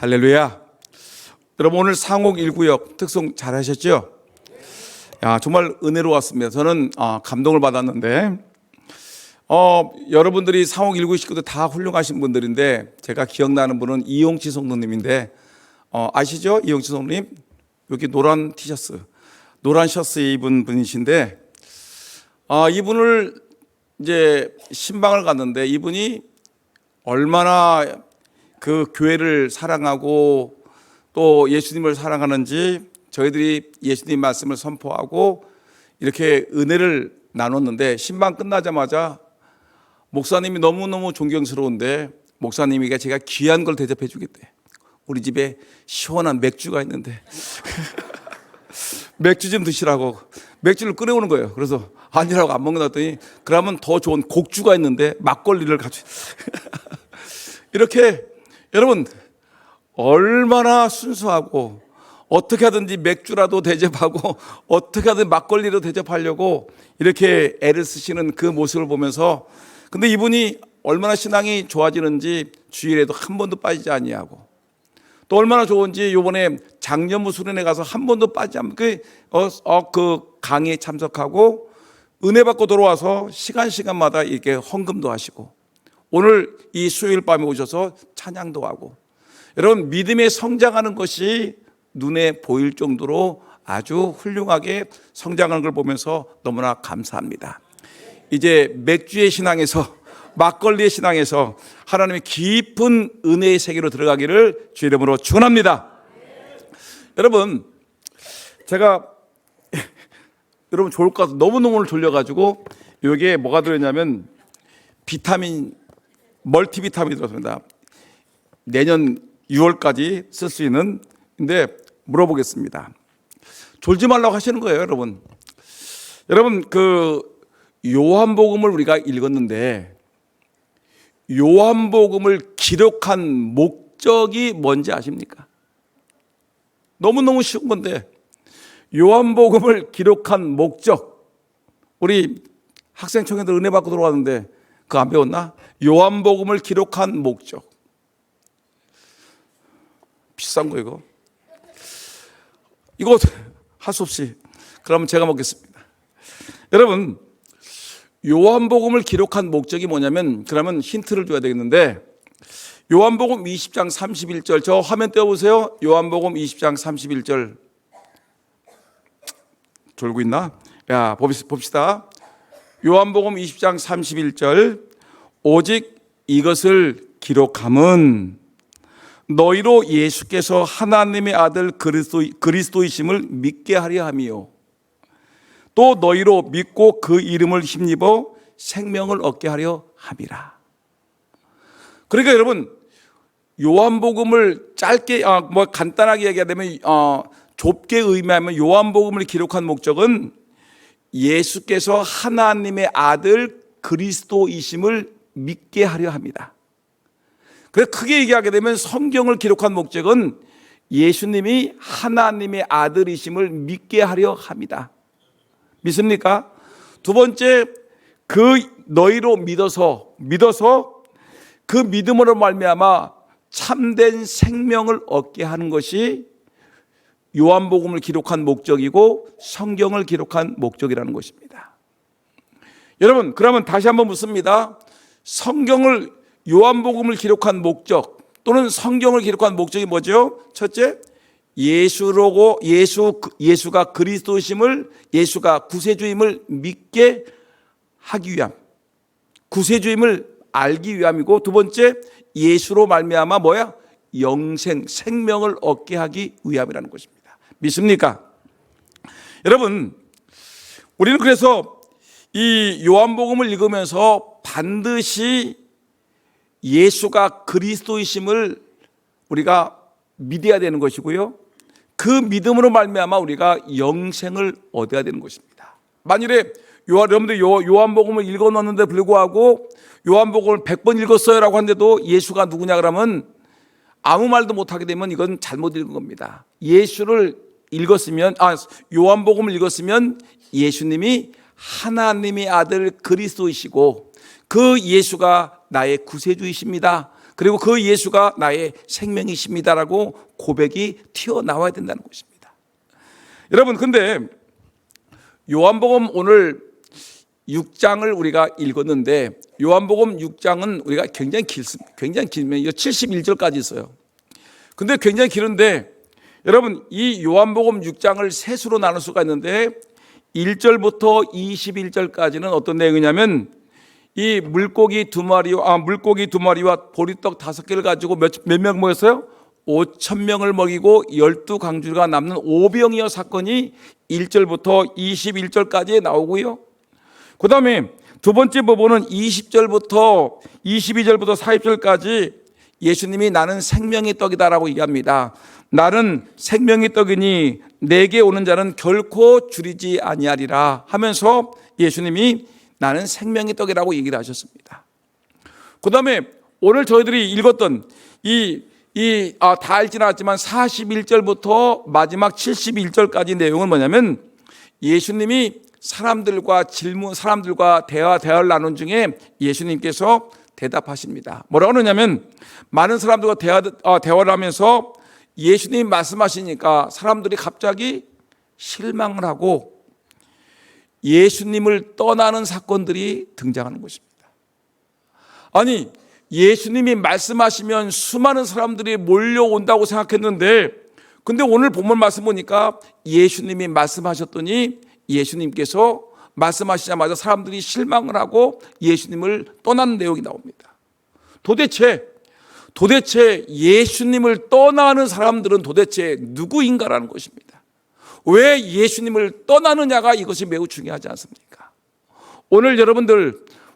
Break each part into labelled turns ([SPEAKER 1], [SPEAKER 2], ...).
[SPEAKER 1] 할렐루야. 여러분 오늘 상옥 1구역 특송 잘 하셨죠? 야, 정말 은혜로웠습니다. 저는 감동을 받았는데 여러분들이 상옥 1구역 식구들 다 훌륭하신 분들인데 제가 기억나는 분은 이용치 성도님인데 아시죠? 이용치 성도님 여기 노란 티셔츠 노란 셔츠 입은 분이신데 이분을 이제 신방을 갔는데 이분이 얼마나 그 교회를 사랑하고 또 예수님을 사랑하는지 저희들이 예수님 말씀을 선포하고 이렇게 은혜를 나눴는데 신방 끝나자마자 목사님이 너무너무 존경스러운데 목사님에게 제가 귀한 걸 대접해 주겠대. 우리 집에 시원한 맥주가 있는데 맥주 좀 드시라고 맥주를 끓여오는 거예요. 그래서 아니라고 안 먹는다 했더니 그러면 더 좋은 곡주가 있는데 막걸리를 가져 이렇게 여러분 얼마나 순수하고 어떻게 하든지 맥주라도 대접하고 어떻게 하든 막걸리로 대접하려고 이렇게 애를 쓰시는 그 모습을 보면서 근데 이분이 얼마나 신앙이 좋아지는지 주일에도 한 번도 빠지지 아니하고 또 얼마나 좋은지 요번에 장년부 수련회 가서 한 번도 빠지지 않고 그 강의에 참석하고 은혜 받고 돌아와서 시간마다 이렇게 헌금도 하시고 오늘 이 수요일 밤에 오셔서 찬양도 하고 여러분 믿음에 성장하는 것이 눈에 보일 정도로 아주 훌륭하게 성장하는 걸 보면서 너무나 감사합니다. 이제 맥주의 신앙에서 막걸리의 신앙에서 하나님의 깊은 은혜의 세계로 들어가기를 주의 이름으로 축원합니다. 여러분 제가 여러분 좋을 것 같아서 너무너무 졸려가지고 여기에 뭐가 들어있냐면 비타민 멀티비타민이 들어있습니다. 내년 6월까지 쓸 수 있는 근데 물어보겠습니다. 졸지 말라고 하시는 거예요, 여러분. 여러분 그 요한복음을 우리가 읽었는데 요한복음을 기록한 목적이 뭔지 아십니까? 너무너무 쉬운 건데 요한복음을 기록한 목적 우리 학생총회들 은혜 받고 들어왔는데 그거 안 배웠나? 요한복음을 기록한 목적 비싼 거 이거 할 수 없이 그러면 제가 먹겠습니다. 여러분 요한복음을 기록한 목적이 뭐냐면 그러면 힌트를 줘야 되겠는데 요한복음 20장 31절 저 화면 떼어보세요. 요한복음 20장 31절 졸고 있나? 야 봅시다. 요한복음 20장 31절 오직 이것을 기록함은 너희로 예수께서 하나님의 아들 그리스도이심을 믿게 하려 함이요 또 너희로 믿고 그 이름을 힘입어 생명을 얻게 하려 함이라. 그러니까 여러분 요한복음을 짧게 간단하게 얘기하면 좁게 의미하면 요한복음을 기록한 목적은 예수께서 하나님의 아들 그리스도이심을 믿게 하려 합니다. 그래서 크게 얘기하게 되면 성경을 기록한 목적은 예수님이 하나님의 아들이심을 믿게 하려 합니다. 믿습니까? 두 번째, 그 너희로 믿어서 그 믿음으로 말미암아 참된 생명을 얻게 하는 것이 요한복음을 기록한 목적이고 성경을 기록한 목적이라는 것입니다. 여러분, 그러면 다시 한번 묻습니다. 요한복음을 기록한 목적 또는 성경을 기록한 목적이 뭐죠? 첫째, 예수가 그리스도심을 예수가 구세주임을 믿게 하기 위함, 구세주임을 알기 위함이고 두 번째, 예수로 말미암아 영생, 생명을 얻게 하기 위함이라는 것입니다. 믿습니까? 여러분, 우리는 그래서 이 요한복음을 읽으면서 반드시 예수가 그리스도이심을 우리가 믿어야 되는 것이고요. 그 믿음으로 말미암아 우리가 영생을 얻어야 되는 것입니다. 만일에 여러분들 요한복음을 읽어놨는데 불구하고 요한복음을 100번 읽었어요 라고 하는데도 예수가 누구냐 그러면 아무 말도 못하게 되면 이건 잘못 읽은 겁니다. 요한복음을 읽었으면 예수님이 하나님의 아들 그리스도이시고 그 예수가 나의 구세주이십니다. 그리고 그 예수가 나의 생명이십니다라고 고백이 튀어나와야 된다는 것입니다. 여러분, 근데 요한복음 오늘 6장을 우리가 읽었는데, 요한복음 6장은 우리가 굉장히 길습니다. 굉장히 길면 이거 71절까지 있어요. 근데 굉장히 길은데, 여러분, 이 요한복음 6장을 셋으로 나눌 수가 있는데 1절부터 21절까지는 어떤 내용이냐면, 이 물고기 두 마리와 보리떡 5개를 가지고 몇 명 모였어요? 5,000명을 먹이고 12강주가 남는 오병이어 사건이 1절부터 21절까지 나오고요. 그 다음에 두 번째 부분은 20절부터 22절부터 40절까지 예수님이 나는 생명의 떡이다라고 얘기합니다. 나는 생명의 떡이니 내게 오는 자는 결코 줄이지 아니하리라 하면서 예수님이 나는 생명의 떡이라고 얘기를 하셨습니다. 그 다음에 오늘 저희들이 읽었던 다 읽지는 않았지만 41절부터 마지막 71절까지 내용은 뭐냐면, 예수님이 사람들과 대화를 나눈 중에 예수님께서 대답하십니다. 뭐라고 하느냐면, 많은 사람들과 대화를 하면서 예수님이 말씀하시니까 사람들이 갑자기 실망을 하고 예수님을 떠나는 사건들이 등장하는 것입니다. 아니, 예수님이 말씀하시면 수많은 사람들이 몰려온다고 생각했는데, 근데 오늘 본문 말씀 보니까 예수님이 말씀하셨더니 예수님께서 말씀하시자마자 사람들이 실망을 하고 예수님을 떠나는 내용이 나옵니다. 도대체 예수님을 떠나는 사람들은 도대체 누구인가라는 것입니다. 왜 예수님을 떠나느냐가 이것이 매우 중요하지 않습니까? 오늘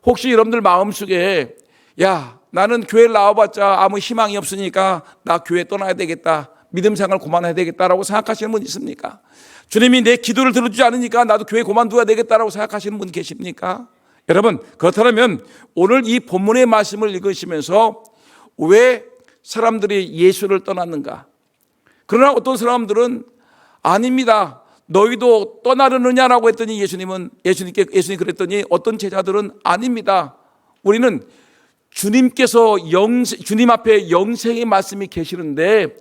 [SPEAKER 1] 혹시 여러분들 마음속에, 야, 나는 교회를 나와봤자 아무 희망이 없으니까 나 교회 떠나야 되겠다, 믿음 생활 그만해야 되겠다라고 생각하시는 분 있습니까? 주님이 내 기도를 들어주지 않으니까 나도 교회 그만둬야 되겠다라고 생각하시는 분 계십니까? 여러분, 그렇다면 오늘 이 본문의 말씀을 읽으시면서 왜 사람들이 예수를 떠났는가? 그러나 어떤 사람들은 아닙니다, 너희도 떠나려느냐라고 했더니 예수님이 그랬더니 어떤 제자들은 아닙니다, 우리는 주님 앞에 영생의 말씀이 계시는데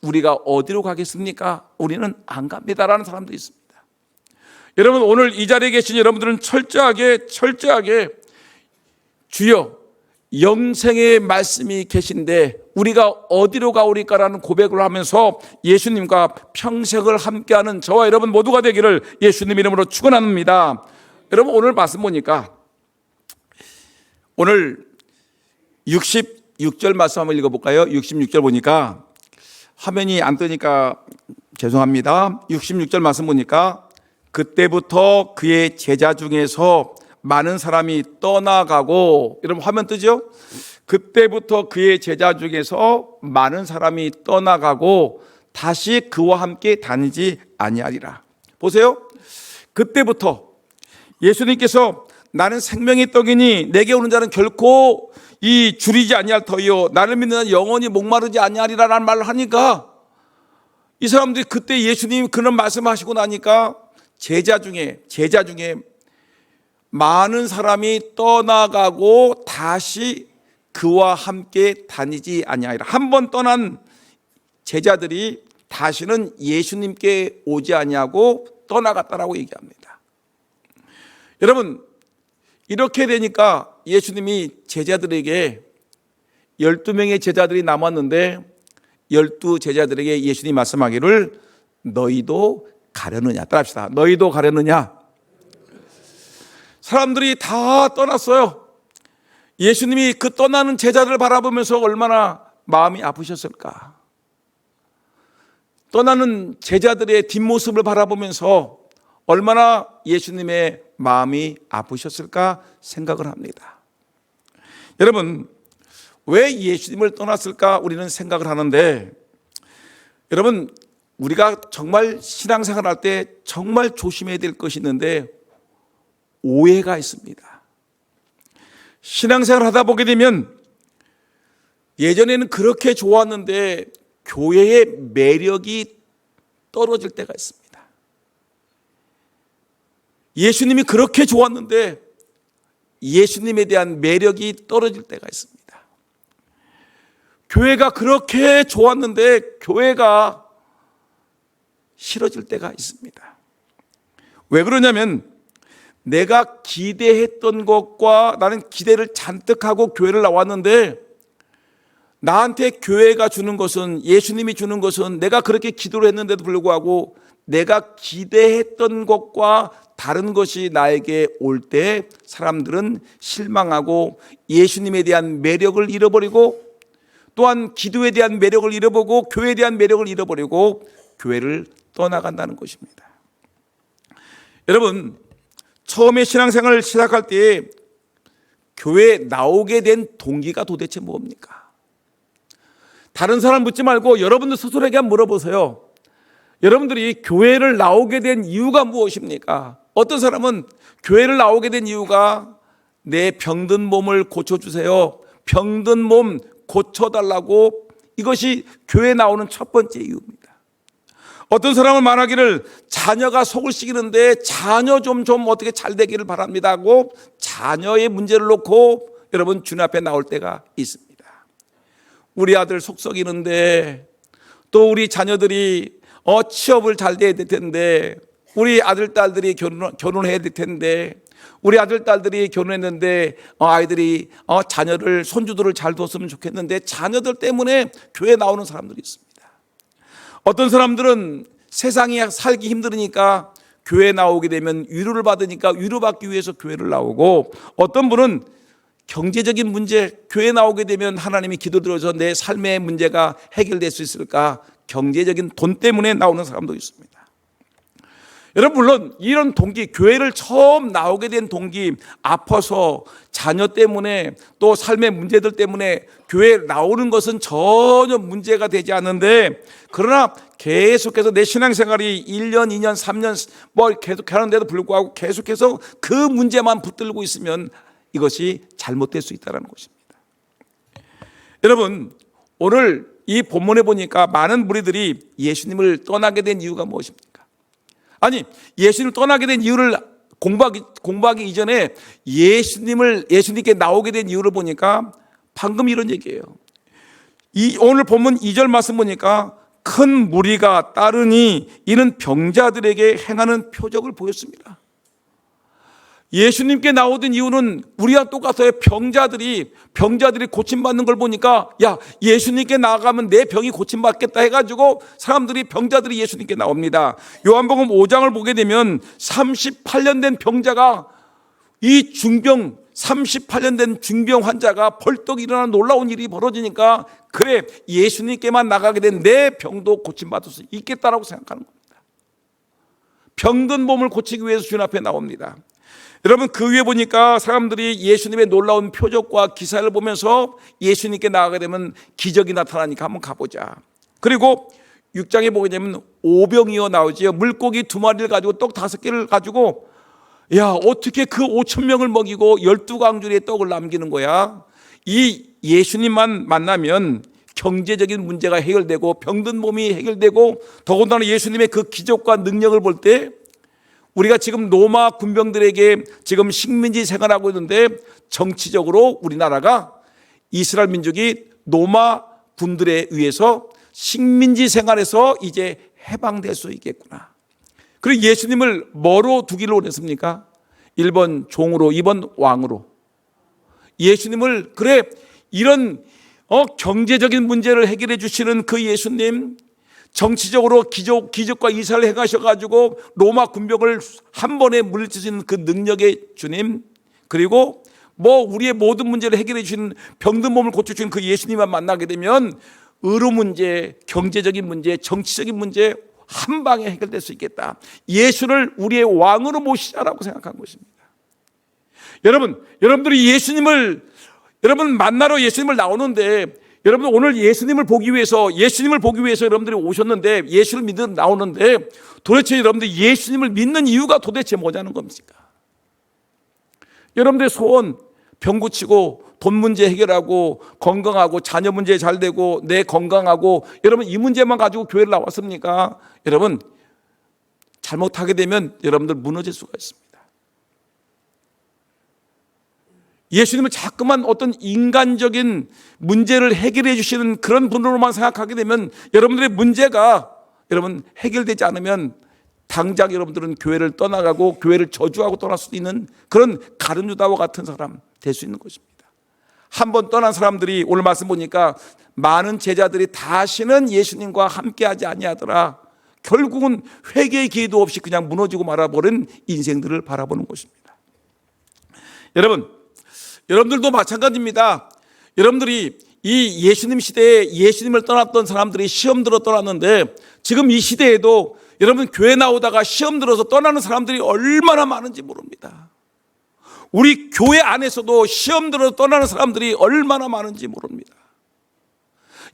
[SPEAKER 1] 우리가 어디로 가겠습니까? 우리는 안 갑니다라는 사람도 있습니다. 여러분, 오늘 이 자리에 계신 여러분들은 철저하게 주여 영생의 말씀이 계신데 우리가 어디로 가오리까라는 고백을 하면서 예수님과 평생을 함께하는 저와 여러분 모두가 되기를 예수님 이름으로 축원합니다. 여러분, 오늘 말씀 보니까 오늘 66절 말씀 한번 읽어볼까요? 66절 보니까 화면이 안 뜨니까 죄송합니다. 66절 말씀 보니까 그때부터 그의 제자 중에서 많은 사람이 떠나가고, 여러분 화면 뜨죠? 그때부터 그의 제자 중에서 많은 사람이 떠나가고 다시 그와 함께 다니지 아니하리라. 보세요. 그때부터 예수님께서 나는 생명의 떡이니 내게 오는 자는 결코 이 줄이지 아니할 터이요 나를 믿는 자는 영원히 목마르지 아니하리라라는 말을 하니까 이 사람들이 그때 예수님이 그런 말씀하시고 나니까 제자 중에 많은 사람이 떠나가고 다시 그와 함께 다니지 아니하리라. 한 번 떠난 제자들이 다시는 예수님께 오지 아니하고 떠나갔다라고 얘기합니다. 여러분, 이렇게 되니까 예수님이 제자들에게 12명의 제자들이 남았는데 12제자들에게 예수님이 말씀하기를 너희도 가려느냐. 따라합시다. 너희도 가려느냐. 사람들이 다 떠났어요. 예수님이 그 떠나는 제자들을 바라보면서 얼마나 마음이 아프셨을까. 떠나는 제자들의 뒷모습을 바라보면서 얼마나 예수님의 마음이 아프셨을까 생각을 합니다. 여러분, 왜 예수님을 떠났을까 우리는 생각을 하는데, 여러분, 우리가 정말 신앙생활 할 때 정말 조심해야 될 것이 있는데 오해가 있습니다. 신앙생활 하다 보게 되면 예전에는 그렇게 좋았는데 교회의 매력이 떨어질 때가 있습니다. 예수님이 그렇게 좋았는데 예수님에 대한 매력이 떨어질 때가 있습니다. 교회가 그렇게 좋았는데 교회가 싫어질 때가 있습니다. 왜 그러냐면 내가 기대했던 것과 나는 기대를 잔뜩 하고 교회를 나왔는데 나한테 교회가 주는 것은, 예수님이 주는 것은 내가 그렇게 기도를 했는데도 불구하고 내가 기대했던 것과 다른 것이 나에게 올 때 사람들은 실망하고 예수님에 대한 매력을 잃어버리고 또한 기도에 대한 매력을 잃어버리고 교회에 대한 매력을 잃어버리고 교회를 떠나간다는 것입니다. 여러분, 처음에 신앙생활을 시작할 때 교회에 나오게 된 동기가 도대체 뭡니까? 다른 사람 묻지 말고 여러분들 스스로에게 한번 물어보세요. 여러분들이 교회를 나오게 된 이유가 무엇입니까? 어떤 사람은 교회를 나오게 된 이유가 내 병든 몸을 고쳐주세요, 병든 몸 고쳐달라고, 이것이 교회에 나오는 첫 번째 이유입니다. 어떤 사람은 말하기를 자녀가 속을 썩이는데 자녀 좀 어떻게 잘 되기를 바랍니다 하고 자녀의 문제를 놓고 여러분 주님 앞에 나올 때가 있습니다. 우리 아들 속 썩이는데, 또 우리 자녀들이 취업을 잘 돼야 될 텐데, 우리 아들 딸들이 결혼해야 될 텐데, 우리 아들 딸들이 결혼했는데 아이들이 자녀를, 손주들을 잘 뒀으면 좋겠는데 자녀들 때문에 교회에 나오는 사람들이 있습니다. 어떤 사람들은 세상이 살기 힘들으니까 교회에 나오게 되면 위로를 받으니까 위로받기 위해서 교회를 나오고, 어떤 분은 경제적인 문제, 교회에 나오게 되면 하나님이 기도 들어서 내 삶의 문제가 해결될 수 있을까, 경제적인 돈 때문에 나오는 사람도 있습니다. 여러분, 물론 이런 동기, 교회를 처음 나오게 된 동기, 아파서 자녀 때문에 또 삶의 문제들 때문에 교회에 나오는 것은 전혀 문제가 되지 않는데, 그러나 계속해서 내 신앙생활이 1년, 2년, 3년 계속 하는데도 불구하고 계속해서 그 문제만 붙들고 있으면 이것이 잘못될 수 있다는 것입니다. 여러분, 오늘 이 본문에 보니까 많은 무리들이 예수님을 떠나게 된 이유가 무엇입니까? 아니, 예수님을 떠나게 된 이유를 공부하기 이전에 예수님께 나오게 된 이유를 보니까 방금 이런 얘기예요. 오늘 본문 2절 말씀 보니까 큰 무리가 따르니 이는 병자들에게 행하는 표적을 보였습니다. 예수님께 나오던 이유는 우리와 똑같아요. 병자들이 고침받는 걸 보니까, 야, 예수님께 나가면 내 병이 고침받겠다 해가지고 병자들이 예수님께 나옵니다. 요한복음 5장을 보게 되면 38년 된 병자가, 이 38년 된 중병 환자가 벌떡 일어나 놀라운 일이 벌어지니까, 그래, 예수님께만 나가게 된 내 병도 고침받을 수 있겠다라고 생각하는 겁니다. 병든 몸을 고치기 위해서 주님 앞에 나옵니다. 여러분, 그 위에 보니까 사람들이 예수님의 놀라운 표적과 기사를 보면서 예수님께 나가게 되면 기적이 나타나니까 한번 가보자. 그리고 6장에 보게 되면 오병이어 나오지요. 물고기 2마리를 가지고 떡 5개를 가지고, 야, 어떻게 그 5,000명을 먹이고 12강줄의 떡을 남기는 거야? 이 예수님만 만나면 경제적인 문제가 해결되고 병든 몸이 해결되고, 더군다나 예수님의 그 기적과 능력을 볼 때, 우리가 지금 로마 군병들에게 지금 식민지 생활하고 있는데, 정치적으로 우리나라가, 이스라엘 민족이 로마 군들에 의해서 식민지 생활에서 이제 해방될 수 있겠구나. 그리고 예수님을 뭐로 두기를 원했습니까? 1번 종으로, 2번 왕으로. 예수님을, 그래, 이런 경제적인 문제를 해결해 주시는 그 예수님, 정치적으로 기적과 이사를 행하셔가지고 로마 군병을 한 번에 물리치시는 그 능력의 주님, 그리고 우리의 모든 문제를 해결해 주시는, 병든 몸을 고쳐주시는 그 예수님만 만나게 되면 의료 문제, 경제적인 문제, 정치적인 문제 한 방에 해결될 수 있겠다. 예수를 우리의 왕으로 모시자라고 생각한 것입니다. 여러분들이 여러분 만나러 예수님을 나오는데, 여러분 오늘 예수님을 보기 위해서 여러분들이 오셨는데, 예수를 믿으러 나오는데, 도대체 여러분들 예수님을 믿는 이유가 도대체 뭐냐는 겁니까? 여러분들의 소원, 병 고치고 돈 문제 해결하고 건강하고 자녀 문제 잘 되고 내 건강하고, 여러분 이 문제만 가지고 교회를 나왔습니까? 여러분, 잘못하게 되면 여러분들 무너질 수가 있습니다. 예수님을 자꾸만 어떤 인간적인 문제를 해결해 주시는 그런 분으로만 생각하게 되면 여러분들의 문제가 여러분 해결되지 않으면 당장 여러분들은 교회를 떠나가고 교회를 저주하고 떠날 수 있는 그런 가룟 유다와 같은 사람 될 수 있는 것입니다. 한 번 떠난 사람들이 오늘 말씀 보니까 많은 제자들이 다시는 예수님과 함께하지 아니하더라. 결국은 회개의 기회도 없이 그냥 무너지고 말아버린 인생들을 바라보는 것입니다. 여러분들도 마찬가지입니다. 여러분들이 이 예수님 시대에 예수님을 떠났던 사람들이 시험 들어 떠났는데 지금 이 시대에도 여러분 교회 나오다가 시험 들어서 떠나는 사람들이 얼마나 많은지 모릅니다. 우리 교회 안에서도 시험 들어 떠나는 사람들이 얼마나 많은지 모릅니다.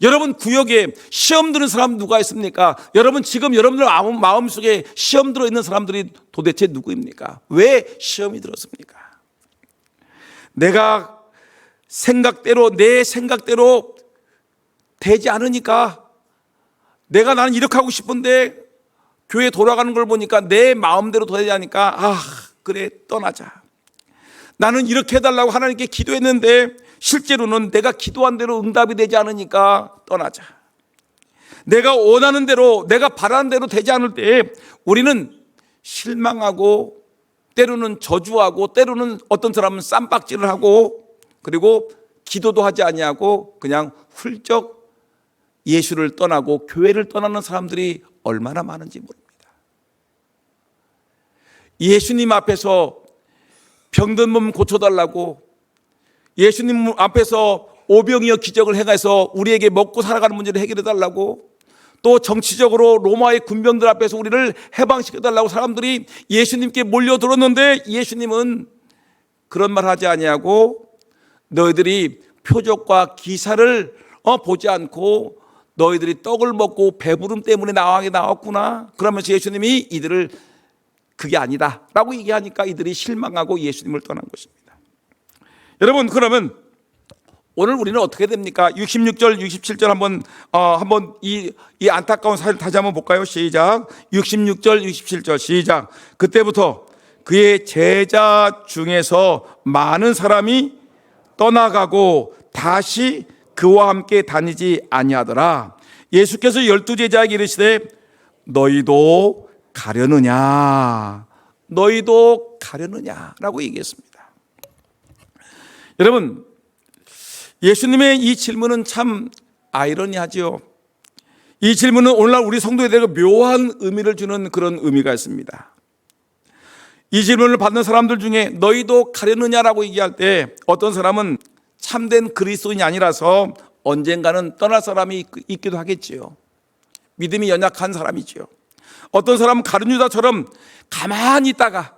[SPEAKER 1] 여러분 구역에 시험 드는 사람 누가 있습니까? 여러분 지금 여러분들 마음속에 시험 들어 있는 사람들이 도대체 누구입니까? 왜 시험이 들었습니까? 내가 내 생각대로 되지 않으니까 나는 이렇게 하고 싶은데 교회 돌아가는 걸 보니까 내 마음대로 되지 않으니까 그래 떠나자. 나는 이렇게 해달라고 하나님께 기도했는데 실제로는 내가 기도한 대로 응답이 되지 않으니까 떠나자. 내가 원하는 대로 내가 바라는 대로 되지 않을 때 우리는 실망하고 때로는 저주하고 때로는 어떤 사람은 쌈박질을 하고 그리고 기도도 하지 아니하고 그냥 훌쩍 예수를 떠나고 교회를 떠나는 사람들이 얼마나 많은지 모릅니다. 예수님 앞에서 병든 몸 고쳐달라고 예수님 앞에서 오병이어 기적을 행해서 우리에게 먹고 살아가는 문제를 해결해달라고 또 정치적으로 로마의 군병들 앞에서 우리를 해방시켜달라고 사람들이 예수님께 몰려들었는데 예수님은 그런 말 하지 아니하고 너희들이 표적과 기사를 보지 않고 너희들이 떡을 먹고 배부름 때문에 나왔구나. 그러면서 예수님이 이들을 그게 아니다 라고 얘기하니까 이들이 실망하고 예수님을 떠난 것입니다. 여러분 그러면 오늘 우리는 어떻게 됩니까? 66절 67절 한번 이 안타까운 사실 다시 한번 볼까요? 시작. 66절 67절 시작. 그때부터 그의 제자 중에서 많은 사람이 떠나가고 다시 그와 함께 다니지 아니하더라. 예수께서 12제자에게 이르시되 너희도 가려느냐 라고 얘기했습니다. 여러분 예수님의 이 질문은 참 아이러니하죠. 이 질문은 오늘날 우리 성도에 대해 묘한 의미를 주는 그런 의미가 있습니다. 이 질문을 받는 사람들 중에 너희도 가려느냐라고 얘기할 때 어떤 사람은 참된 그리스도인이 아니라서 언젠가는 떠날 사람이 있기도 하겠지요. 믿음이 연약한 사람이지요. 어떤 사람은 가룟 유다처럼 가만히 있다가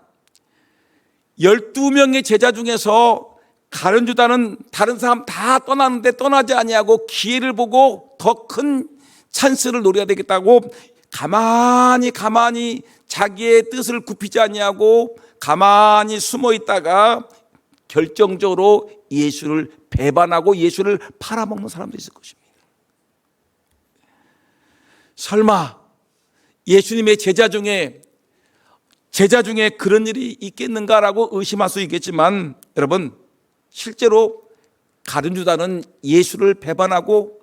[SPEAKER 1] 12명의 제자 중에서 가룟 유다는 다른 사람 다 떠나는데 떠나지 아니하고 기회를 보고 더 큰 찬스를 노려야 되겠다고 가만히 자기의 뜻을 굽히지 아니하고 가만히 숨어 있다가 결정적으로 예수를 배반하고 예수를 팔아먹는 사람도 있을 것입니다. 설마 예수님의 제자 중에 그런 일이 있겠는가라고 의심할 수 있겠지만 여러분 실제로 가룟 유다는 예수를 배반하고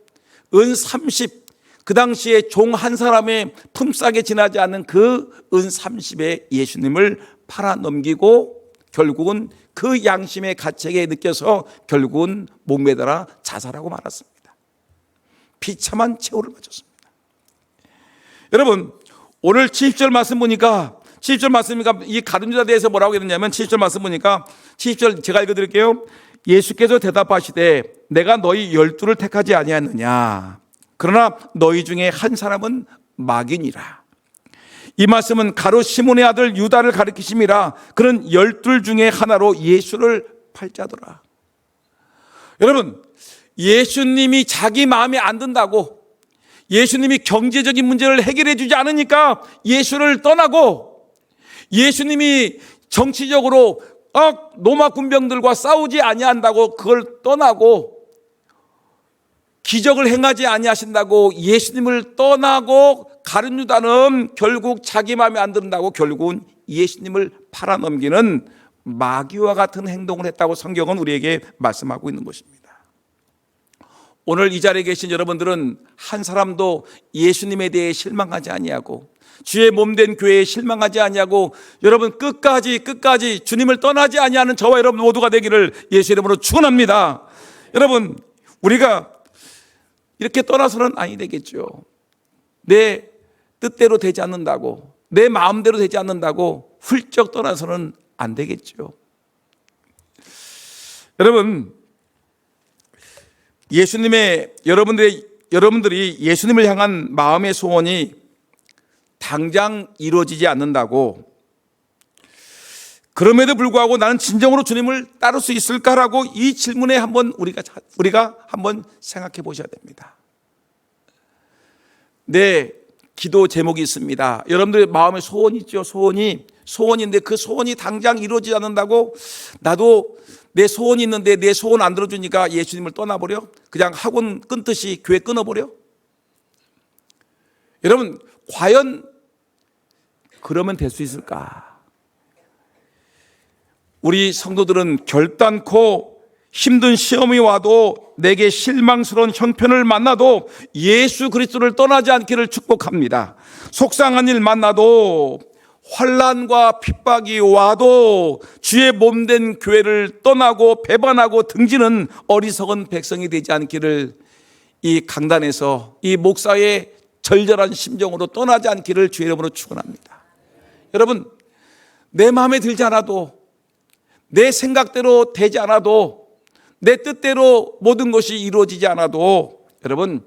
[SPEAKER 1] 은 30, 그 당시에 종 한 사람의 품삯에 지나지 않는 그 은 30에 예수님을 팔아넘기고 결국은 그 양심의 가책에 느껴서 결국은 목매달아 자살하고 말았습니다. 비참한 최후를 맞췄습니다. 여러분 오늘 70절 말씀 보니까 70절 말씀이니까 이 가룟 유다에 대해서 뭐라고 했냐면 70절 말씀 보니까 70절 제가 읽어드릴게요. 예수께서 대답하시되 내가 너희 12를 택하지 아니하였느냐 그러나 너희 중에 한 사람은 마귀니라. 이 말씀은 가룟 시몬의 아들 유다를 가리키심이라. 그는 12 중에 하나로 예수를 팔자더라. 여러분 예수님이 자기 마음에 안 든다고 예수님이 경제적인 문제를 해결해 주지 않으니까 예수를 떠나고 예수님이 정치적으로 로마 군병들과 싸우지 아니한다고 그걸 떠나고 기적을 행하지 아니하신다고 예수님을 떠나고 가룟 유다는 결국 자기 마음에 안 든다고 결국은 예수님을 팔아넘기는 마귀와 같은 행동을 했다고 성경은 우리에게 말씀하고 있는 것입니다. 오늘 이 자리에 계신 여러분들은 한 사람도 예수님에 대해 실망하지 아니하고 주의 몸된 교회에 실망하지 아니하고 여러분 끝까지 주님을 떠나지 아니하는 저와 여러분 모두가 되기를 예수 이름으로 축원합니다. 여러분 우리가 이렇게 떠나서는 아니 되겠죠. 내 뜻대로 되지 않는다고, 내 마음대로 되지 않는다고 훌쩍 떠나서는 안 되겠죠. 여러분 여러분들이 예수님을 향한 마음의 소원이 당장 이루어지지 않는다고, 그럼에도 불구하고 나는 진정으로 주님을 따를 수 있을까라고 이 질문에 한번 우리가 한번 생각해 보셔야 됩니다. 네, 기도 제목이 있습니다. 여러분들의 마음의 소원이 있죠. 소원인데 그 소원이 당장 이루어지지 않는다고, 나도 내 소원이 있는데 내 소원 안 들어주니까 예수님을 떠나버려? 그냥 학원 끊듯이 교회 끊어버려? 여러분 과연 그러면 될 수 있을까? 우리 성도들은 결단코 힘든 시험이 와도 내게 실망스러운 형편을 만나도 예수 그리스도를 떠나지 않기를 축복합니다. 속상한 일 만나도 환난과 핍박이 와도 주의 몸된 교회를 떠나고 배반하고 등지는 어리석은 백성이 되지 않기를 이 강단에서 이 목사의 절절한 심정으로 떠나지 않기를 주의 이름으로 축원합니다. 여러분 내 마음에 들지 않아도, 내 생각대로 되지 않아도, 내 뜻대로 모든 것이 이루어지지 않아도 여러분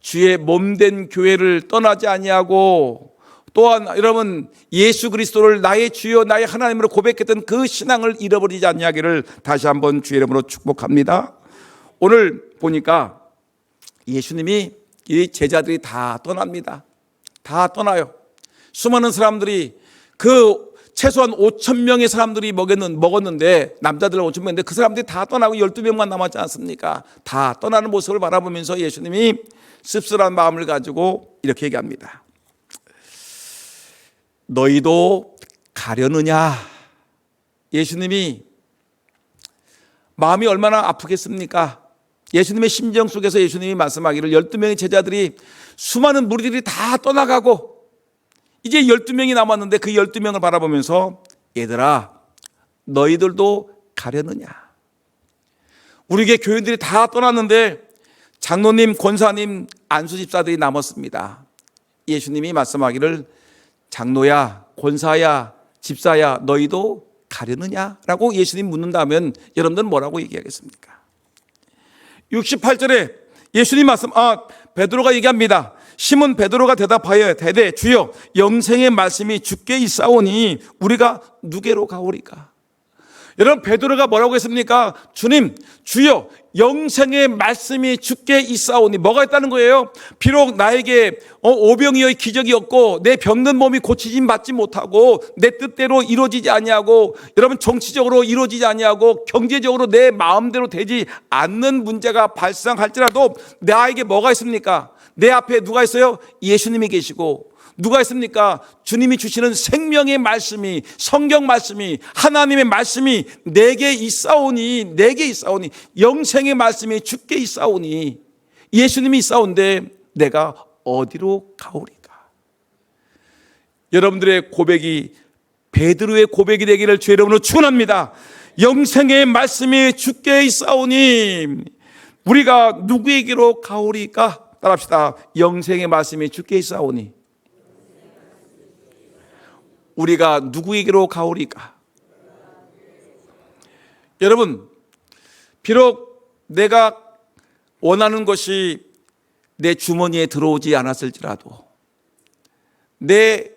[SPEAKER 1] 주의 몸된 교회를 떠나지 아니하고, 또한 여러분 예수 그리스도를 나의 주여 나의 하나님으로 고백했던 그 신앙을 잃어버리지 아니하기를 다시 한번 주의 이름으로 축복합니다. 오늘 보니까 예수님이 이 제자들이 다 떠납니다. 다 떠나요. 수많은 사람들이 그 최소한 5,000명의 사람들이 먹었는데, 남자들 5,000명인데 그 사람들이 다 떠나고 12명만 남았지 않습니까? 다 떠나는 모습을 바라보면서 예수님이 씁쓸한 마음을 가지고 이렇게 얘기합니다. 너희도 가려느냐? 예수님이 마음이 얼마나 아프겠습니까? 예수님의 심정 속에서 예수님이 말씀하기를 12명의 제자들이, 수많은 무리들이 다 떠나가고 이제 12명이 남았는데 그 12명을 바라보면서 얘들아 너희들도 가려느냐? 우리에게 교인들이 다 떠났는데 장로님, 권사님, 안수집사들이 남았습니다. 예수님이 말씀하기를 장로야, 권사야, 집사야 너희도 가려느냐? 라고 예수님 묻는다면 여러분들은 뭐라고 얘기하겠습니까? 68절에 예수님 베드로가 얘기합니다. 시몬 베드로가 대답하여 대대 주여 영생의 말씀이 주께 있사오니 우리가 누게로 가오리까? 여러분 베드로가 뭐라고 했습니까? 주님, 주여 영생의 말씀이 주께 있사오니, 뭐가 있다는 거예요? 비록 나에게 오병이어의 기적이 없고 내 병든 몸이 고치심 받지 못하고 내 뜻대로 이루어지지 아니하고, 여러분 정치적으로 이루어지지 아니하고 경제적으로 내 마음대로 되지 않는 문제가 발생할지라도 나에게 뭐가 있습니까? 내 앞에 누가 있어요? 예수님이 계시고, 누가 있습니까? 주님이 주시는 생명의 말씀이, 성경 말씀이, 하나님의 말씀이 내게 있사오니, 영생의 말씀이 주께 있사오니, 예수님이 있사온데 내가 어디로 가오리까? 여러분들의 고백이 베드로의 고백이 되기를 주의 이름으로 축원합니다. 영생의 말씀이 주께 있사오니 우리가 누구에게로 가오리까? 따라합시다. 영생의 말씀이 주께 있사오니 우리가 누구에게로 가오리까? 여러분, 비록 내가 원하는 것이 내 주머니에 들어오지 않았을지라도, 내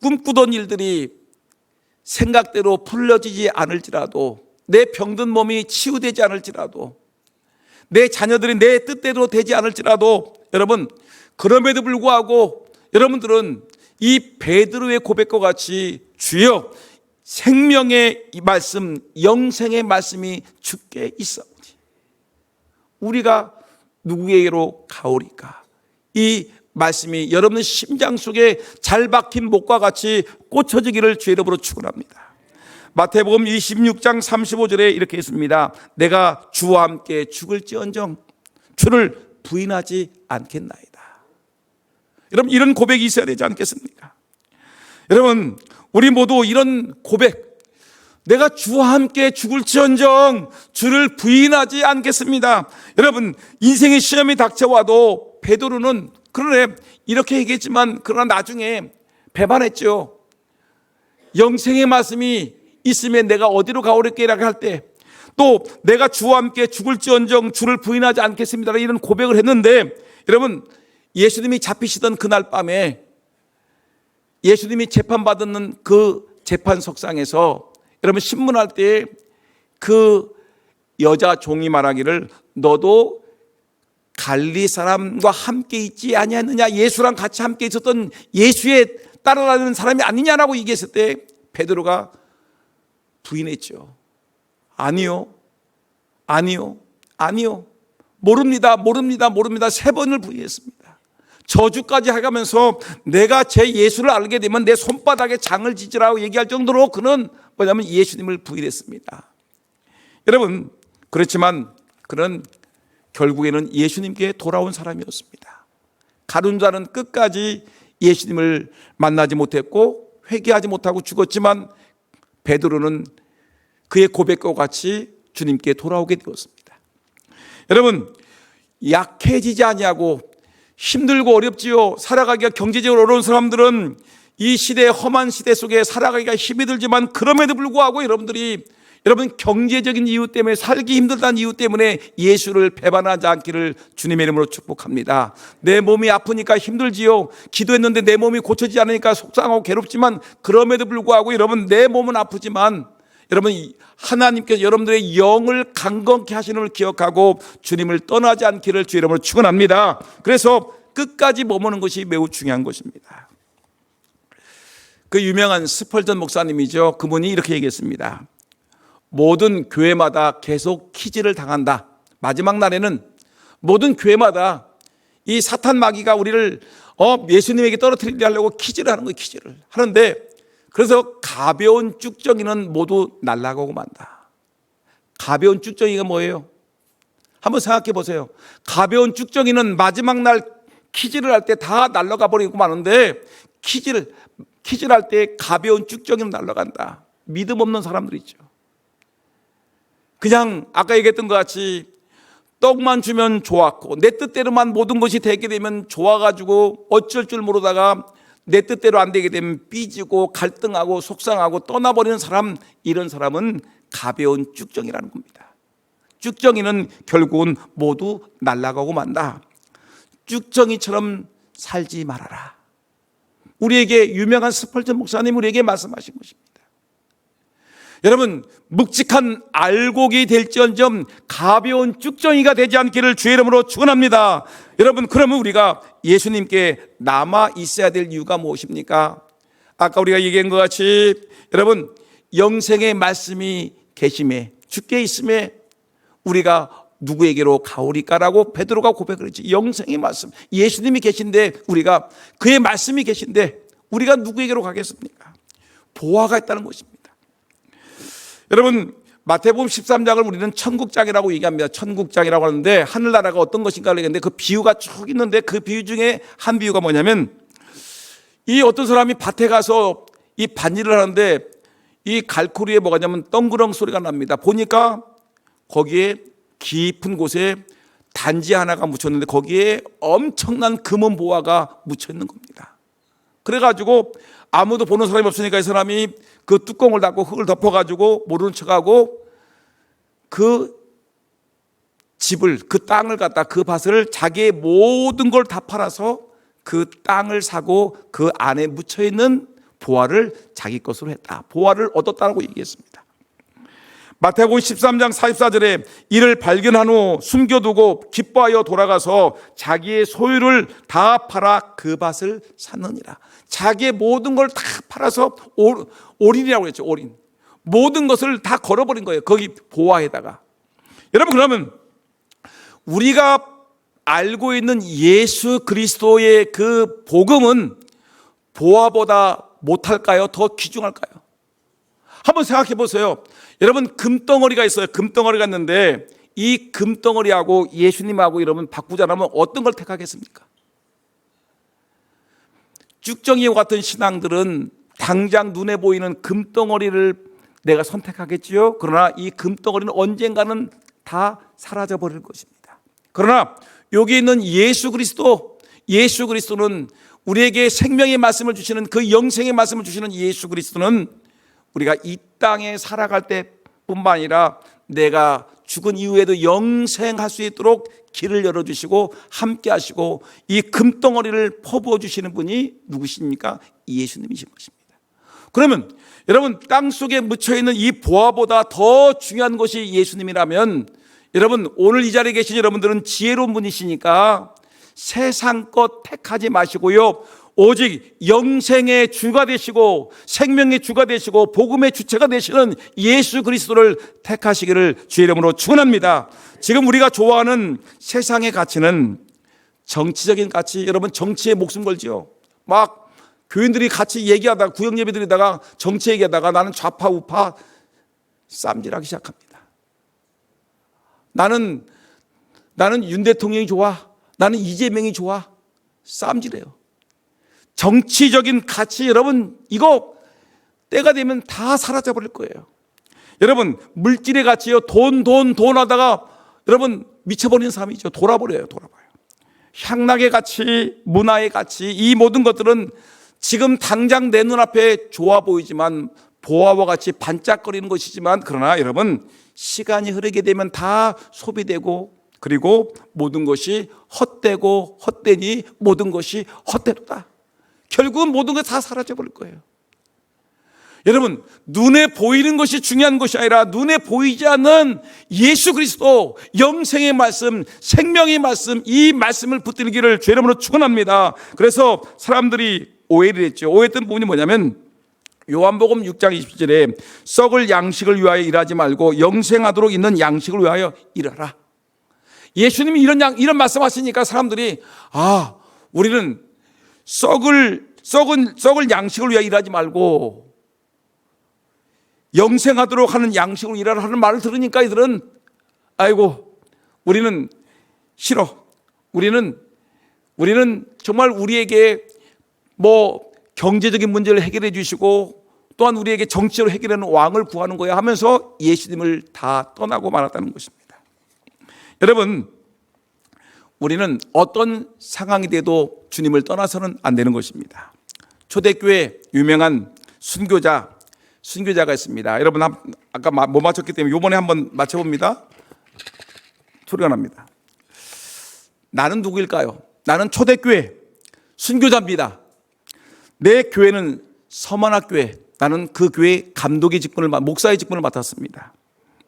[SPEAKER 1] 꿈꾸던 일들이 생각대로 풀려지지 않을지라도, 내 병든 몸이 치유되지 않을지라도, 내 자녀들이 내 뜻대로 되지 않을지라도, 여러분 그럼에도 불구하고 여러분들은 이 베드로의 고백과 같이 주여 생명의 말씀, 영생의 말씀이 주께 있사오니 우리가 누구에게로 가오리까? 이 말씀이 여러분의 심장 속에 잘 박힌 목과 같이 꽂혀지기를 주의 이름으로 축원합니다. 마태복음 26장 35절에 이렇게 있습니다. 내가 주와 함께 죽을지언정 주를 부인하지 않겠나이다. 여러분, 이런 고백이 있어야 되지 않겠습니까? 여러분, 우리 모두 이런 고백, 내가 주와 함께 죽을지언정 주를 부인하지 않겠습니다. 여러분, 인생의 시험이 닥쳐와도 베드로는 그러네 이렇게 얘기했지만 그러나 나중에 배반했죠. 영생의 말씀이 있으면 내가 어디로 가오리까라고 할 때, 또 내가 주와 함께 죽을지언정 주를 부인하지 않겠습니다 이런 고백을 했는데, 여러분, 예수님이 잡히시던 그날 밤에 예수님이 재판받는 그 재판석상에서 여러분 신문할 때 그 여자 종이 말하기를 너도 갈리 사람과 함께 있지 아니하느냐, 예수랑 같이 함께 있었던 예수의 따라다니는 사람이 아니냐라고 얘기했을 때 베드로가 부인했죠. 아니요, 아니요, 아니요, 모릅니다, 모릅니다, 모릅니다. 3번을 부인했습니다. 저주까지 해가면서 내가 제 예수를 알게 되면 내 손바닥에 장을 지지라고 얘기할 정도로 그는 뭐냐면 예수님을 부인했습니다. 여러분, 그렇지만 그는 결국에는 예수님께 돌아온 사람이었습니다. 가룟 자는 끝까지 예수님을 만나지 못했고 회개하지 못하고 죽었지만 베드로는 그의 고백과 같이 주님께 돌아오게 되었습니다. 여러분, 약해지지 아니하고 힘들고 어렵지요. 살아가기가 경제적으로 어려운 사람들은 이 시대의 험한 시대 속에 살아가기가 힘이 들지만 그럼에도 불구하고 여러분 경제적인 이유 때문에 살기 힘들다는 이유 때문에 예수를 배반하지 않기를 주님의 이름으로 축복합니다. 내 몸이 아프니까 힘들지요. 기도했는데 내 몸이 고쳐지지 않으니까 속상하고 괴롭지만 그럼에도 불구하고 여러분 내 몸은 아프지만 여러분 하나님께서 여러분들의 영을 강건케 하시는 걸 기억하고 주님을 떠나지 않기를 주의 이름으로 축원합니다. 그래서 끝까지 머무는 것이 매우 중요한 것입니다. 그 유명한 스펄전 목사님이죠. 그분이 이렇게 얘기했습니다. 모든 교회마다 계속 퀴즈를 당한다. 마지막 날에는 모든 교회마다 이 사탄 마귀가 우리를 예수님에게 떨어뜨리려 하려고 퀴즈를 하는 거예요. 퀴즈를 하는데, 그래서 가벼운 쭉정이는 모두 날아가고 만다. 가벼운 쭉정이가 뭐예요? 한번 생각해 보세요. 가벼운 쭉정이는 마지막 날 퀴즈를 할 때 다 날아가 버리고 마는데, 퀴즈를 할 때 가벼운 쭉정이는 날아간다. 믿음 없는 사람들 있죠. 그냥 아까 얘기했던 것 같이 떡만 주면 좋았고 내 뜻대로만 모든 것이 되게 되면 좋아가지고 어쩔 줄 모르다가 내 뜻대로 안 되게 되면 삐지고 갈등하고 속상하고 떠나버리는 사람, 이런 사람은 가벼운 쭉정이라는 겁니다. 쭉정이는 결국은 모두 날아가고 만다. 쭉정이처럼 살지 말아라. 우리에게 유명한 스펄전 목사님 우리에게 말씀하신 것입니다. 여러분, 묵직한 알곡이 될지언정 가벼운 쭉정이가 되지 않기를 주의 이름으로 축원합니다. 여러분, 그러면 우리가 예수님께 남아 있어야 될 이유가 무엇입니까? 아까 우리가 얘기한 것 같이 여러분 영생의 말씀이 계심에 주께 있음에 우리가 누구에게로 가오리까라고 베드로가 고백을 했지. 영생의 말씀, 예수님이 계신데 우리가 그의 말씀이 계신데 우리가 누구에게로 가겠습니까? 보화가 있다는 것입니다. 여러분, 마태복음 13장을 우리는 천국장이라고 얘기합니다. 천국장이라고 하는데 하늘나라가 어떤 것인가 하는데 그 비유가 쭉 있는데 그 비유 중에 한 비유가 뭐냐면, 이 어떤 사람이 밭에 가서 이 밭일을 하는데 이 갈고리에 뭐가 냐면 덩그렁 소리가 납니다. 보니까 거기에 깊은 곳에 단지 하나가 묻혔는데 거기에 엄청난 금은 보화가 묻혀 있는 겁니다. 그래가지고 아무도 보는 사람이 없으니까 이 사람이 그 뚜껑을 닫고 흙을 덮어가지고 모르는 척하고 그 집을, 그 땅을 갖다, 그 밭을 자기의 모든 걸 다 팔아서 그 땅을 사고 그 안에 묻혀있는 보화를 자기 것으로 했다. 보화를 얻었다고 얘기했습니다. 마태복음 13장 44절에 이를 발견한 후 숨겨두고 기뻐하여 돌아가서 자기의 소유를 다 팔아 그 밭을 샀느니라. 자기의 모든 걸 다 팔아서 올인이라고 그랬죠. 올인. 모든 것을 다 걸어버린 거예요. 거기 보화에다가. 여러분, 그러면 우리가 알고 있는 예수 그리스도의 그 복음은 보화보다 못할까요? 더 귀중할까요? 한번 생각해 보세요. 여러분, 금덩어리가 있어요. 금덩어리가 있는데 이 금덩어리하고 예수님하고 여러분 바꾸자면 어떤 걸 택하겠습니까? 쭉정이와 같은 신앙들은 당장 눈에 보이는 금덩어리를 내가 선택하겠지요. 그러나 이 금덩어리는 언젠가는 다 사라져 버릴 것입니다. 그러나 여기 있는 예수 그리스도는 우리에게 생명의 말씀을 주시는, 그 영생의 말씀을 주시는 예수 그리스도는 우리가 이 땅에 살아갈 때뿐만 아니라 내가 죽은 이후에도 영생할 수 있도록 길을 열어주시고 함께 하시고 이 금덩어리를 퍼부어 주시는 분이 누구십니까? 예수님이신 것입니다. 그러면 여러분, 땅속에 묻혀있는 이 보화보다 더 중요한 것이 예수님이라면, 여러분 오늘 이 자리에 계신 여러분들은 지혜로운 분이시니까 세상 것 택하지 마시고요, 오직 영생의 주가 되시고 생명의 주가 되시고 복음의 주체가 되시는 예수 그리스도를 택하시기를 주의 이름으로 축원합니다. 지금 우리가 좋아하는 세상의 가치는 정치적인 가치, 여러분 정치에 목숨 걸지요. 막 교인들이 같이 얘기하다가, 구역 예배 드리다가 정치 얘기하다가 나는 좌파 우파 쌈질하기 시작합니다. 나는 윤 대통령이 좋아, 나는 이재명이 좋아, 쌈질해요. 정치적인 가치, 여러분 이거 때가 되면 다 사라져 버릴 거예요. 여러분 물질의 가치요, 돈 하다가 여러분 미쳐버리는 사람이죠. 돌아버려요. 향락의 가치, 문화의 가치, 이 모든 것들은 지금 당장 내 눈앞에 좋아 보이지만, 보화와 같이 반짝거리는 것이지만, 그러나 여러분 시간이 흐르게 되면 다 소비되고, 그리고 모든 것이 헛되고 헛되니 모든 것이 헛되도다. 결국은 모든 것이 다 사라져 버릴 거예요. 여러분, 눈에 보이는 것이 중요한 것이 아니라 눈에 보이지 않는 예수 그리스도, 영생의 말씀, 생명의 말씀, 이 말씀을 붙들기를 주의 이름으로 축원합니다. 그래서 사람들이 오해를 했죠. 오해했던 부분이 뭐냐면, 요한복음 6장 20절에 썩을 양식을 위하여 일하지 말고 영생하도록 있는 양식을 위하여 일하라. 예수님이 이런 말씀하시니까 사람들이, 우리는 썩을 양식을 위하여 일하지 말고 영생하도록 하는 양식으로 일하라 하는 말을 들으니까 이들은, 아이고 우리는 싫어. 우리는 정말 우리에게 경제적인 문제를 해결해 주시고 또한 우리에게 정치적으로 해결하는 왕을 구하는 거야 하면서 예수님을 다 떠나고 말았다는 것입니다. 여러분, 우리는 어떤 상황이 돼도 주님을 떠나서는 안 되는 것입니다. 초대교회 유명한 순교자가 있습니다. 여러분 아까 못 맞췄기 때문에 이번에 한번 맞춰봅니다. 소리가 납니다. 나는 누구일까요? 나는 초대교회 순교자입니다. 내 교회는 서만학교회, 나는 그 교회 감독의 직분을, 목사의 직분을 맡았습니다.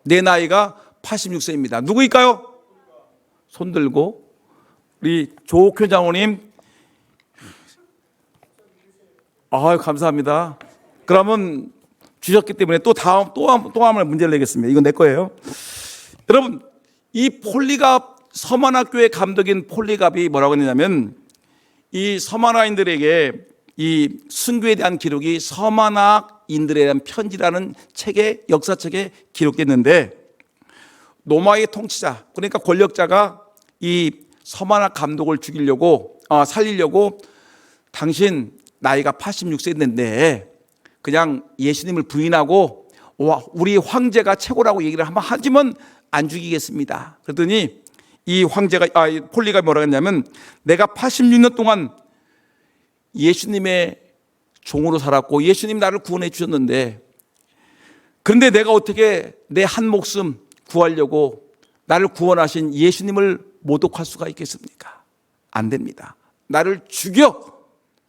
[SPEAKER 1] 내 나이가 86세입니다. 누구일까요? 손 들고 우리 조옥현 장로님. 감사합니다. 그러면 주셨기 때문에 또 한 문제를 내겠습니다. 이건 내 거예요. 여러분, 이 폴리갑, 서만학교의 감독인 폴리갑이 뭐라고 했냐면, 이 서만화인들에게 이 순교에 대한 기록이 서만화인들에 대한 편지라는 책의 역사책에 기록됐는데, 로마의 통치자, 그러니까 권력자가 이 서만화 감독을 살리려고 당신 나이가 86세였는데 그냥 예수님을 부인하고 우리 황제가 최고라고 얘기를 한번 하지만 안 죽이겠습니다. 그랬더니 이 폴리가 뭐라고 했냐면, 내가 86년 동안 예수님의 종으로 살았고 예수님 나를 구원해 주셨는데, 그런데 내가 어떻게 내 한 목숨 구하려고 나를 구원하신 예수님을 모독할 수가 있겠습니까? 안 됩니다. 나를 죽여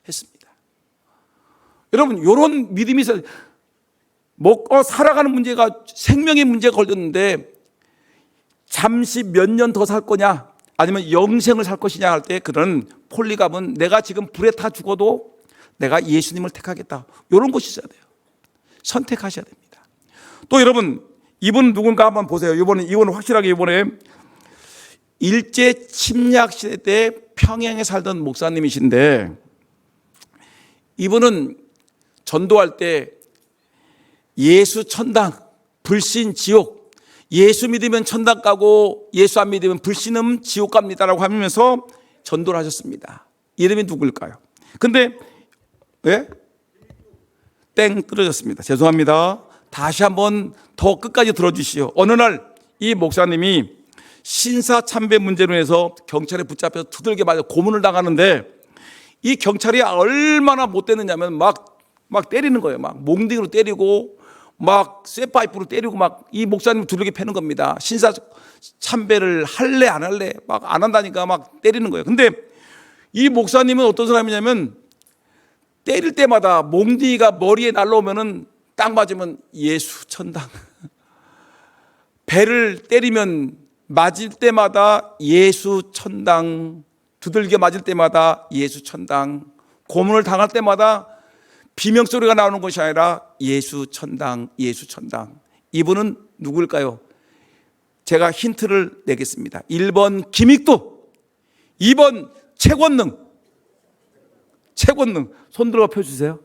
[SPEAKER 1] 했습니다. 여러분, 이런 믿음이 있어요. 살아가는 문제가, 생명의 문제가 걸렸는데 잠시 몇 년 더 살 거냐 아니면 영생을 살 것이냐 할 때, 그런 폴리갑은 내가 지금 불에 타 죽어도 내가 예수님을 택하겠다, 이런 것이 있어야 돼요. 선택하셔야 됩니다. 또 여러분, 이분 누군가 한번 보세요. 이번은 확실하게 이번에 일제 침략 시대 때 평양에 살던 목사님이신데, 이분은 전도할 때 예수 천당, 불신 지옥, 예수 믿으면 천당 가고 예수 안 믿으면 불신은 지옥 갑니다라고 하면서 전도를 하셨습니다. 이름이 누굴까요? 근데 왜? 땡 떨어졌습니다. 죄송합니다. 다시 한번 더 끝까지 들어주시오. 어느 날 이 목사님이 신사참배 문제로 해서 경찰에 붙잡혀서 두들겨 맞아 고문을 당하는데, 이 경찰이 얼마나 못됐느냐면 막 때리는 거예요. 막 몽둥이로 때리고 막 쇠파이프로 때리고 막 이 목사님 두들겨 패는 겁니다. 신사 참배를 할래 안 할래 막 안 한다니까 막 때리는 거예요. 근데 이 목사님은 어떤 사람이냐면, 때릴 때마다 몽둥이가 머리에 날라오면은 딱 맞으면 예수 천당, 배를 때리면 맞을 때마다 예수 천당, 두들겨 맞을 때마다 예수 천당, 고문을 당할 때마다 비명소리가 나오는 것이 아니라 예수 천당, 예수 천당. 이분은 누굴까요? 제가 힌트를 내겠습니다. 1번 김익도, 2번 최권능. 최권능 손 들어 펴주세요.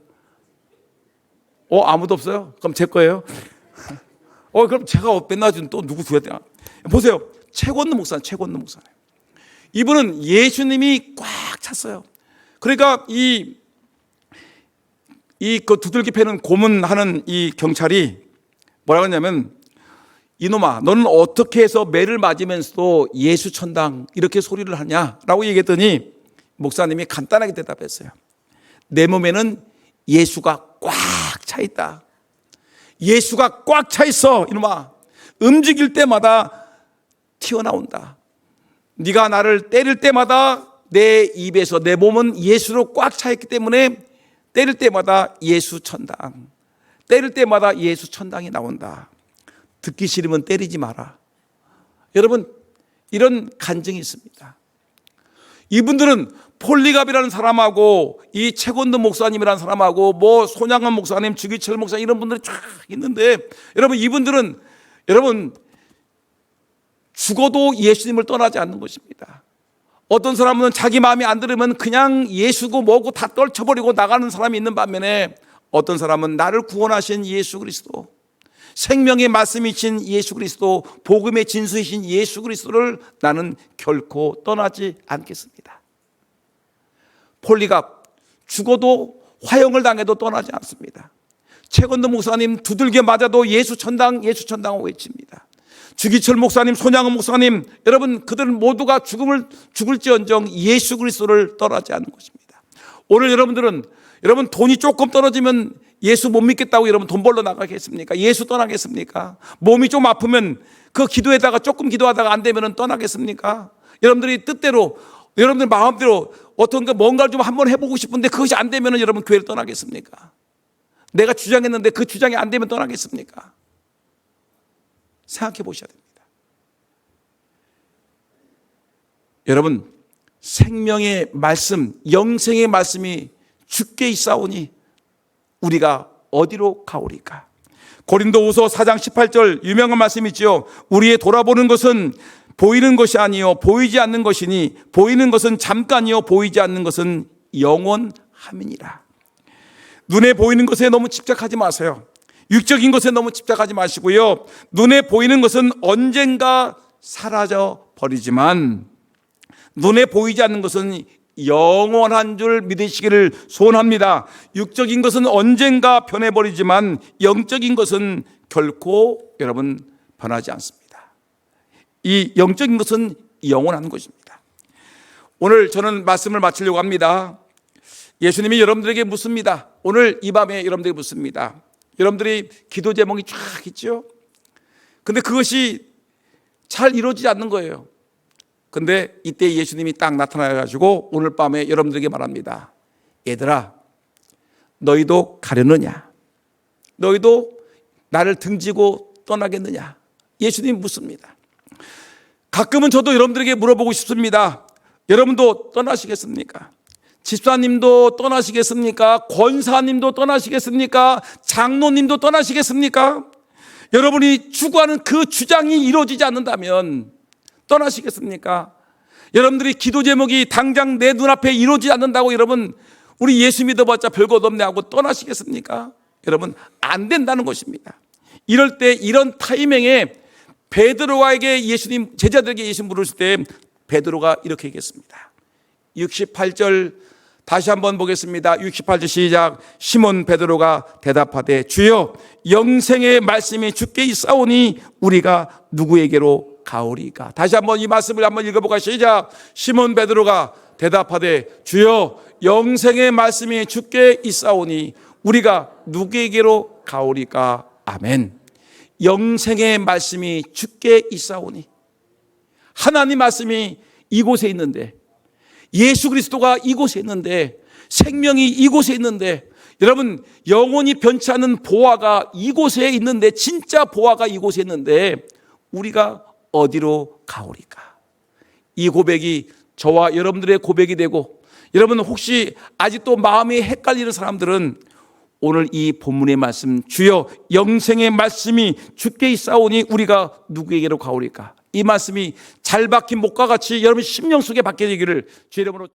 [SPEAKER 1] 아무도 없어요? 그럼 제 거예요. 그럼 제가 맨날 또 누구 줘야 되나? 보세요. 최권능 목사님, 최권능 목사님. 이분은 예수님이 꽉 찼어요. 그러니까 그 두들기 패는 고문하는 이 경찰이 뭐라고 했냐면, 이놈아, 너는 어떻게 해서 매를 맞으면서도 예수 천당 이렇게 소리를 하냐라고 얘기했더니 목사님이 간단하게 대답했어요. 내 몸에는 예수가 꽉 차 있다. 예수가 꽉 차 있어. 이놈아, 움직일 때마다 튀어나온다. 네가 나를 때릴 때마다 내 입에서, 내 몸은 예수로 꽉 차 있기 때문에 때릴 때마다 예수 천당, 때릴 때마다 예수 천당이 나온다. 듣기 싫으면 때리지 마라. 여러분, 이런 간증이 있습니다. 이분들은 폴리갑이라는 사람하고 이 최권도 목사님이라는 사람하고 뭐 손양원 목사님, 주기철 목사님 이런 분들이 쫙 있는데, 여러분 이분들은 여러분 죽어도 예수님을 떠나지 않는 것입니다. 어떤 사람은 자기 마음이 안 들으면 그냥 예수고 뭐고 다 떨쳐버리고 나가는 사람이 있는 반면에, 어떤 사람은 나를 구원하신 예수 그리스도, 생명의 말씀이신 예수 그리스도, 복음의 진수이신 예수 그리스도를 나는 결코 떠나지 않겠습니다. 폴리갑 죽어도 화형을 당해도 떠나지 않습니다. 최권도 목사님 두들겨 맞아도 예수 천당, 예수 천당 외칩니다. 주기철 목사님, 손양원 목사님, 여러분 그들은 모두가 죽을지언정 예수 그리스도를 떠나지 않는 것입니다. 오늘 여러분들은 여러분 돈이 조금 떨어지면 예수 못 믿겠다고 여러분 돈 벌러 나가겠습니까? 예수 떠나겠습니까? 몸이 좀 아프면 그 기도에다가 조금 기도하다가 안 되면 떠나겠습니까? 여러분들이 뜻대로, 여러분들 마음대로 어떤 거 뭔가를 좀 한번 해보고 싶은데 그것이 안 되면 여러분 교회를 떠나겠습니까? 내가 주장했는데 그 주장이 안 되면 떠나겠습니까? 생각해 보셔야 됩니다. 여러분, 생명의 말씀, 영생의 말씀이 주께 있사오니 우리가 어디로 가오리까? 고린도후서 4장 18절 유명한 말씀이 있죠. 우리의 돌아보는 것은 보이는 것이 아니요 보이지 않는 것이니 보이는 것은 잠깐이요 보이지 않는 것은 영원함이니라. 눈에 보이는 것에 너무 집착하지 마세요. 육적인 것에 너무 집착하지 마시고요. 눈에 보이는 것은 언젠가 사라져 버리지만 눈에 보이지 않는 것은 영원한 줄 믿으시기를 소원합니다. 육적인 것은 언젠가 변해버리지만 영적인 것은 결코 여러분 변하지 않습니다. 이 영적인 것은 영원한 것입니다. 오늘 저는 말씀을 마치려고 합니다. 예수님이 여러분들에게 묻습니다. 오늘 이 밤에 여러분들에게 묻습니다. 여러분들이 기도 제목이 쫙 있죠. 근데 그것이 잘 이루어지지 않는 거예요. 근데 이때 예수님이 딱 나타나가지고 오늘 밤에 여러분들에게 말합니다. 얘들아, 너희도 가려느냐? 너희도 나를 등지고 떠나겠느냐? 예수님이 묻습니다. 가끔은 저도 여러분들에게 물어보고 싶습니다. 여러분도 떠나시겠습니까? 집사님도 떠나시겠습니까? 권사님도 떠나시겠습니까? 장로님도 떠나시겠습니까? 여러분이 추구하는 그 주장이 이루어지지 않는다면 떠나시겠습니까? 여러분들이 기도 제목이 당장 내 눈앞에 이루어지지 않는다고 여러분 우리 예수 믿어봤자 별것 없네 하고 떠나시겠습니까? 여러분 안 된다는 것입니다. 이럴 때 이런 타이밍에 베드로에게 예수님 제자들에게 예수님 물으실 때 베드로가 이렇게 얘기했습니다. 68절 다시 한번 보겠습니다. 68절 시작. 시몬 베드로가 대답하되 주여 영생의 말씀이 주께 있사오니 우리가 누구에게로 가오리까. 다시 한번 이 말씀을 한번 읽어보고 시작. 시몬 베드로가 대답하되 주여 영생의 말씀이 주께 있사오니 우리가 누구에게로 가오리까. 아멘. 영생의 말씀이 주께 있사오니, 하나님 말씀이 이곳에 있는데, 예수 그리스도가 이곳에 있는데, 생명이 이곳에 있는데, 여러분 영원히 변치 않는 보화가 이곳에 있는데, 진짜 보화가 이곳에 있는데 우리가 어디로 가오리까. 이 고백이 저와 여러분들의 고백이 되고, 여러분 혹시 아직도 마음이 헷갈리는 사람들은 오늘 이 본문의 말씀, 주여 영생의 말씀이 주께 있사오니 우리가 누구에게로 가오리까, 이 말씀이 잘 박힌 목과 같이 여러분 심령 속에 박혀지기를 주의 이름으로